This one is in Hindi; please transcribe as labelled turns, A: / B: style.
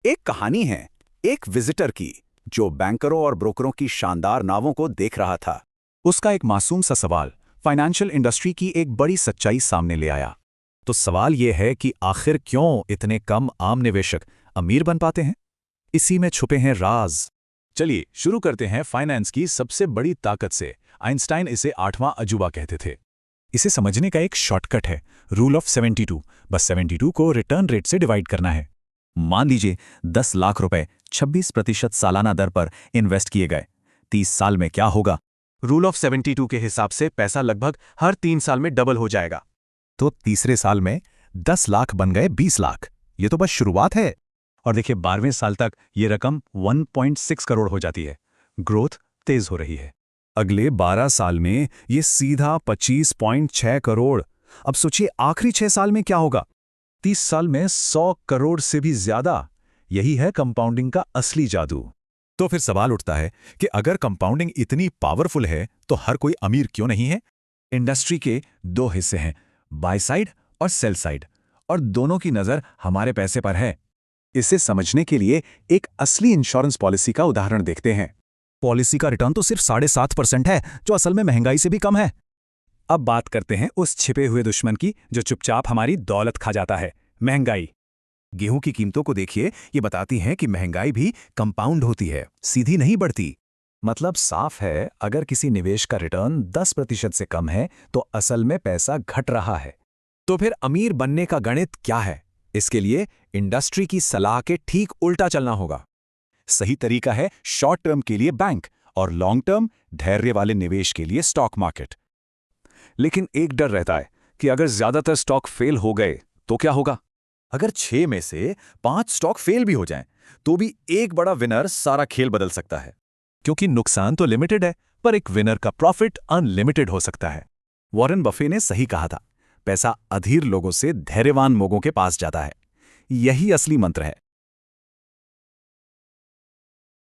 A: एक कहानी है एक विजिटर की जो बैंकरों और ब्रोकरों की शानदार नावों को देख रहा था। उसका एक मासूम सा सवाल फाइनेंशियल इंडस्ट्री की एक बड़ी सच्चाई सामने ले आया। तो सवाल यह है कि आखिर क्यों इतने कम आम निवेशक अमीर बन पाते हैं? इसी में छुपे हैं राज।
B: चलिए शुरू करते हैं फाइनेंस की सबसे बड़ी ताकत से। आइंस्टाइन इसे 8वां अजूबा कहते थे।
C: इसे समझने का एक शॉर्टकट है, रूल ऑफ 72। बस 72 को रिटर्न रेट से डिवाइड करना है।
A: मान लीजिए 10 लाख रुपए 26% सालाना दर पर इन्वेस्ट किए गए। 30 साल में क्या होगा?
B: रूल ऑफ 72 के हिसाब से पैसा लगभग हर 3 साल में डबल हो जाएगा।
C: तो तीसरे साल में 10 लाख बन गए 20 लाख। ये तो बस शुरुआत है।
B: और देखिए 12वें साल तक ये रकम 1.6 करोड़ हो जाती है। ग्रोथ तेज हो रही है।
C: अगले 12 साल में ये सीधा 25.6 करोड़। अब सोचिए आखिरी 6 साल में क्या होगा?
B: 30 साल में 100 करोड़ से भी ज्यादा। यही है कंपाउंडिंग का असली जादू।
C: तो फिर सवाल उठता है कि अगर कंपाउंडिंग इतनी पावरफुल है तो हर कोई अमीर क्यों नहीं है?
B: इंडस्ट्री के 2 हिस्से हैं, बाय साइड और सेल साइड, और दोनों की नजर हमारे पैसे पर है।
C: इसे समझने के लिए एक असली इंश्योरेंस पॉलिसी का उदाहरण देखते हैं।
A: पॉलिसी का रिटर्न तो सिर्फ 7.5% है, जो असल में महंगाई से भी कम है।
B: अब बात करते हैं उस छिपे हुए दुश्मन की जो चुपचाप हमारी दौलत खा जाता है, महंगाई।
A: गेहूं की कीमतों को देखिए, ये बताती हैं कि महंगाई भी कंपाउंड होती है, सीधी नहीं बढ़ती।
C: मतलब साफ है, अगर किसी निवेश का रिटर्न 10% से कम है तो असल में पैसा घट रहा है।
A: तो फिर अमीर बनने का गणित क्या है? इसके लिए इंडस्ट्री की सलाह के ठीक उल्टा चलना होगा। सही तरीका है शॉर्ट टर्म के लिए बैंक और लॉन्ग टर्म धैर्य वाले निवेश के लिए स्टॉक मार्केट।
B: लेकिन एक डर रहता है कि अगर ज्यादातर स्टॉक फेल हो गए तो क्या होगा?
D: अगर 6 में से 5 स्टॉक फेल भी हो जाएं, तो भी एक बड़ा विनर सारा खेल बदल सकता है।
C: क्योंकि नुकसान तो लिमिटेड है, पर एक विनर का प्रॉफिट अनलिमिटेड हो सकता है।
A: वॉरेन बफे ने सही कहा था, पैसा अधीर लोगों से धैर्यवान लोगों के पास जाता है। यही असली मंत्र है।